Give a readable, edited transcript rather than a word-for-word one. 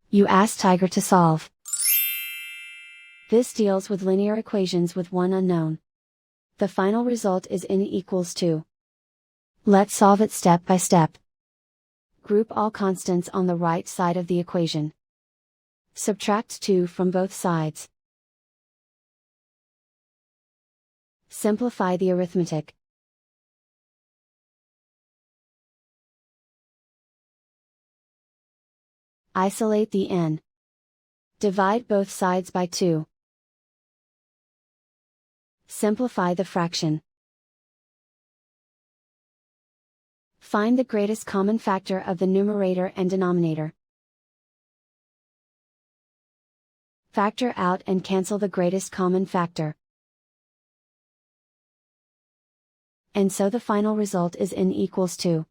You ask Tiger to solve. This deals with linear equations with one unknown. The final result is n equals 2. Let's solve it step by step. Group all constants on the right side of the equation. Subtract 2 from both sides. Simplify the arithmetic. Isolate the n. Divide both sides by 2. Simplify the fraction. Find the greatest common factor of the numerator and denominator. Factor out and cancel the greatest common factor. And so the final result is n equals 2.